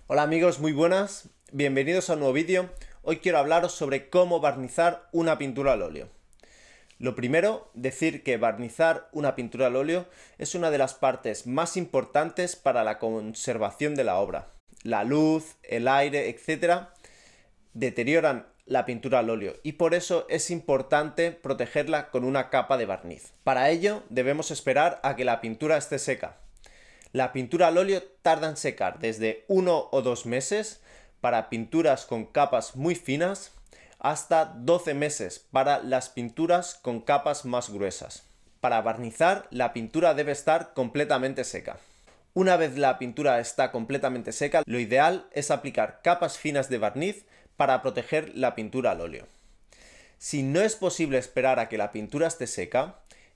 Hola amigos, muy buenas, bienvenidos a un nuevo vídeo. Hoy quiero hablaros sobre cómo barnizar una pintura al óleo. Lo primero, decir que barnizar una pintura al óleo es una de las partes más importantes para la conservación de la obra. La luz, el aire, etcétera, deterioran la pintura al óleo y por eso es importante protegerla con una capa de barniz. Para ello debemos esperar a que la pintura esté seca. La pintura al óleo tarda en secar desde 1 o 2 meses para pinturas con capas muy finas hasta 12 meses para las pinturas con capas más gruesas. Para barnizar, la pintura debe estar completamente seca. Una vez la pintura está completamente seca, lo ideal es aplicar capas finas de barniz para proteger la pintura al óleo. Si no es posible esperar a que la pintura esté seca,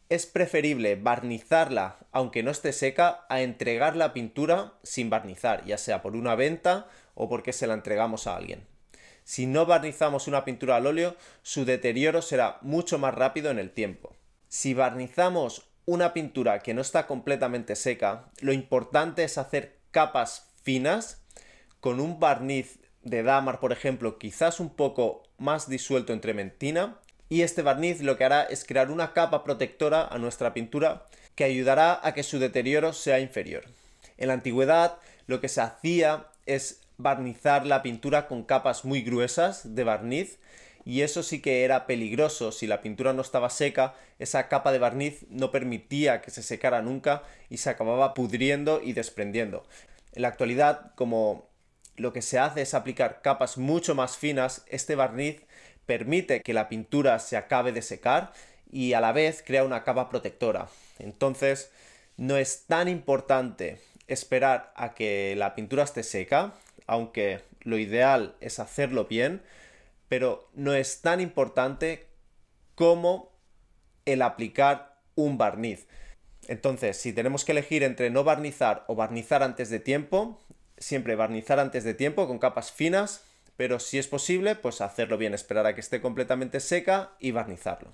es preferible barnizarla aunque no esté seca a entregar la pintura sin barnizar, ya sea por una venta o porque se la entregamos a alguien. Si no barnizamos una pintura al óleo, su deterioro será mucho más rápido en el tiempo. Si barnizamos una pintura que no está completamente seca, lo importante es hacer capas finas con un barniz de Damar, por ejemplo, quizás un poco más disuelto en trementina, y este barniz lo que hará es crear una capa protectora a nuestra pintura que ayudará a que su deterioro sea inferior. En la antigüedad lo que se hacía es barnizar la pintura con capas muy gruesas de barniz, y eso sí que era peligroso. Si la pintura no estaba seca, esa capa de barniz no permitía que se secara nunca y se acababa pudriendo y desprendiendo. En la actualidad, como lo que se hace es aplicar capas mucho más finas, este barniz permite que la pintura se acabe de secar y a la vez crea una capa protectora. Entonces, no es tan importante esperar a que la pintura esté seca, aunque lo ideal es hacerlo bien, pero no es tan importante como el aplicar un barniz. Entonces, si tenemos que elegir entre no barnizar o barnizar antes de tiempo, siempre barnizar antes de tiempo con capas finas, pero si es posible, pues hacerlo bien, esperar a que esté completamente seca y barnizarlo.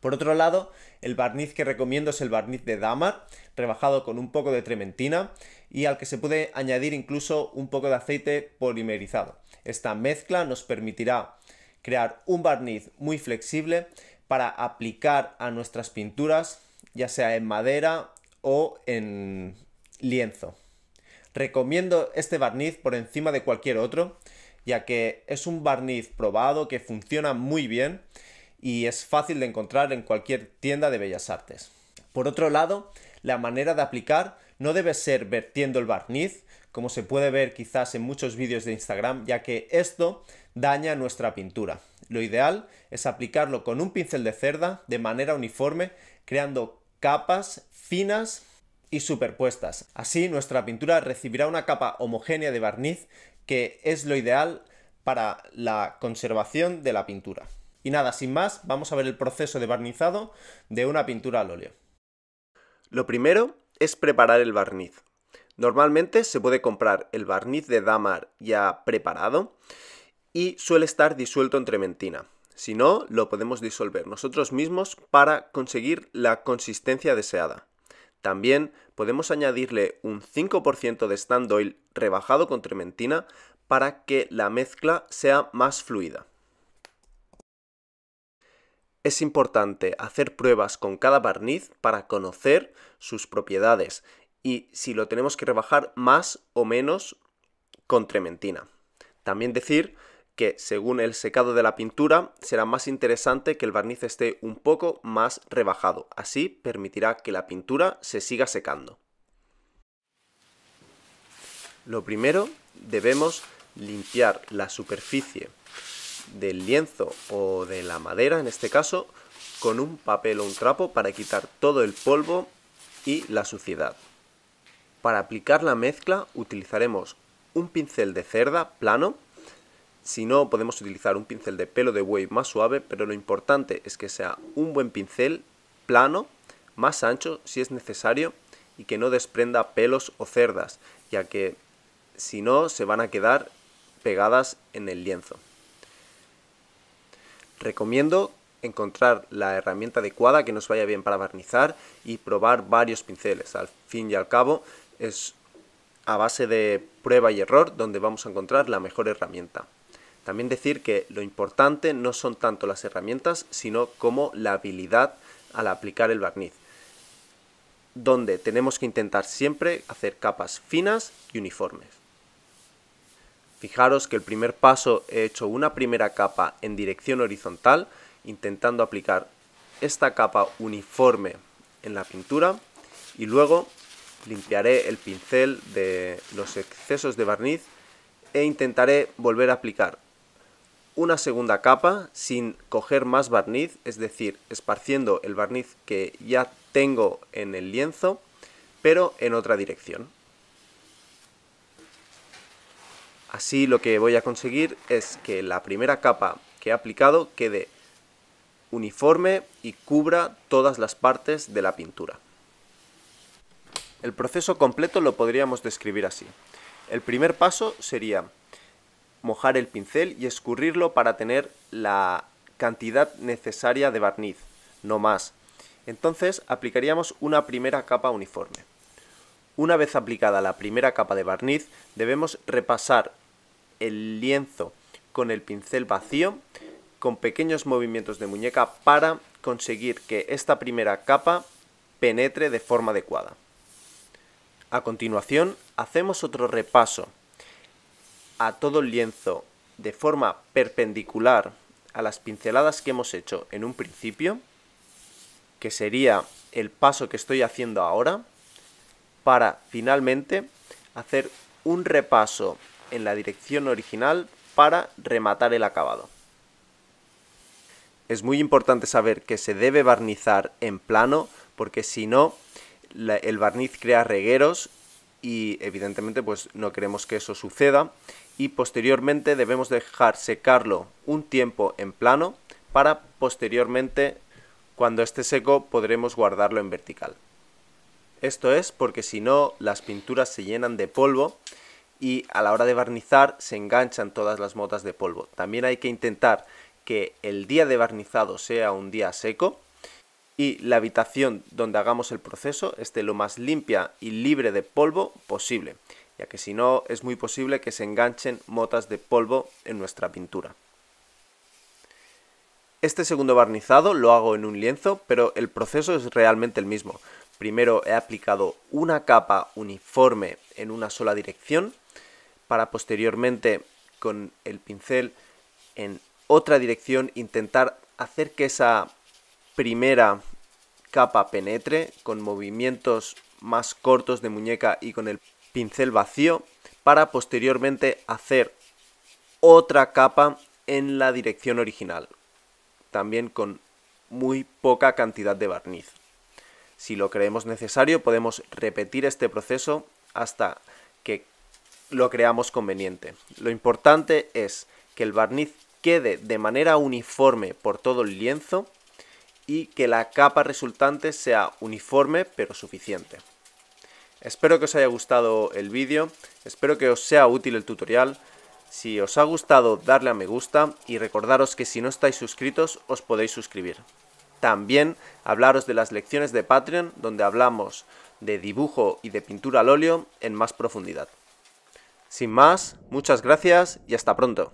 Por otro lado, el barniz que recomiendo es el barniz de Damar, rebajado con un poco de trementina y al que se puede añadir incluso un poco de aceite polimerizado. Esta mezcla nos permitirá crear un barniz muy flexible para aplicar a nuestras pinturas, ya sea en madera o en lienzo. Recomiendo este barniz por encima de cualquier otro, ya que es un barniz probado que funciona muy bien y es fácil de encontrar en cualquier tienda de bellas artes. Por otro lado, la manera de aplicar no debe ser vertiendo el barniz, como se puede ver quizás en muchos vídeos de Instagram, ya que esto daña nuestra pintura. Lo ideal es aplicarlo con un pincel de cerda de manera uniforme, creando capas finas y superpuestas. Así nuestra pintura recibirá una capa homogénea de barniz, que es lo ideal para la conservación de la pintura. Y nada, sin más, vamos a ver el proceso de barnizado de una pintura al óleo. Lo primero es preparar el barniz. Normalmente se puede comprar el barniz de Damar ya preparado y suele estar disuelto en trementina. Si no, lo podemos disolver nosotros mismos para conseguir la consistencia deseada. También podemos añadirle un 5% de Stand Oil rebajado con trementina para que la mezcla sea más fluida. Es importante hacer pruebas con cada barniz para conocer sus propiedades y si lo tenemos que rebajar más o menos con trementina. También decir que según el secado de la pintura será más interesante que el barniz esté un poco más rebajado. Así permitirá que la pintura se siga secando. Lo primero, debemos limpiar la superficie del lienzo o de la madera, en este caso, con un papel o un trapo para quitar todo el polvo y la suciedad. Para aplicar la mezcla utilizaremos un pincel de cerda plano. Si no, podemos utilizar un pincel de pelo de buey más suave, pero lo importante es que sea un buen pincel plano, más ancho si es necesario, y que no desprenda pelos o cerdas, ya que si no se van a quedar pegadas en el lienzo. Recomiendo encontrar la herramienta adecuada que nos vaya bien para barnizar y probar varios pinceles. Al fin y al cabo es a base de prueba y error donde vamos a encontrar la mejor herramienta. También decir que lo importante no son tanto las herramientas, sino como la habilidad al aplicar el barniz, donde tenemos que intentar siempre hacer capas finas y uniformes. Fijaros que el primer paso he hecho una primera capa en dirección horizontal, intentando aplicar esta capa uniforme en la pintura, y luego limpiaré el pincel de los excesos de barniz e intentaré volver a aplicar una segunda capa sin coger más barniz, es decir, esparciendo el barniz que ya tengo en el lienzo, pero en otra dirección. Así lo que voy a conseguir es que la primera capa que he aplicado quede uniforme y cubra todas las partes de la pintura. El proceso completo lo podríamos describir así. El primer paso sería mojar el pincel y escurrirlo para tener la cantidad necesaria de barniz, no más. Entonces aplicaríamos una primera capa uniforme. Una vez aplicada la primera capa de barniz, debemos repasar el lienzo con el pincel vacío, con pequeños movimientos de muñeca para conseguir que esta primera capa penetre de forma adecuada. A continuación, hacemos otro repaso a todo el lienzo de forma perpendicular a las pinceladas que hemos hecho en un principio, que sería el paso que estoy haciendo ahora, para finalmente hacer un repaso en la dirección original para rematar el acabado. Es muy importante saber que se debe barnizar en plano, porque si no, el barniz crea regueros y evidentemente pues no queremos que eso suceda, y posteriormente debemos dejar secarlo un tiempo en plano para posteriormente, cuando esté seco, podremos guardarlo en vertical. Esto es porque si no las pinturas se llenan de polvo y a la hora de barnizar se enganchan todas las motas de polvo. También hay que intentar que el día de barnizado sea un día seco y la habitación donde hagamos el proceso esté lo más limpia y libre de polvo posible, ya que si no es muy posible que se enganchen motas de polvo en nuestra pintura. Este segundo barnizado lo hago en un lienzo, pero el proceso es realmente el mismo. Primero he aplicado una capa uniforme en una sola dirección, para posteriormente con el pincel en otra dirección intentar hacer que esa primera capa penetre con movimientos más cortos de muñeca y con el pincel vacío, para posteriormente hacer otra capa en la dirección original, también con muy poca cantidad de barniz. Si lo creemos necesario, podemos repetir este proceso hasta que lo creamos conveniente. Lo importante es que el barniz quede de manera uniforme por todo el lienzo y que la capa resultante sea uniforme pero suficiente. Espero que os haya gustado el vídeo, espero que os sea útil el tutorial. Si os ha gustado, darle a me gusta y recordaros que si no estáis suscritos os podéis suscribir. También hablaros de las lecciones de Patreon, donde hablamos de dibujo y de pintura al óleo en más profundidad. Sin más, muchas gracias y hasta pronto.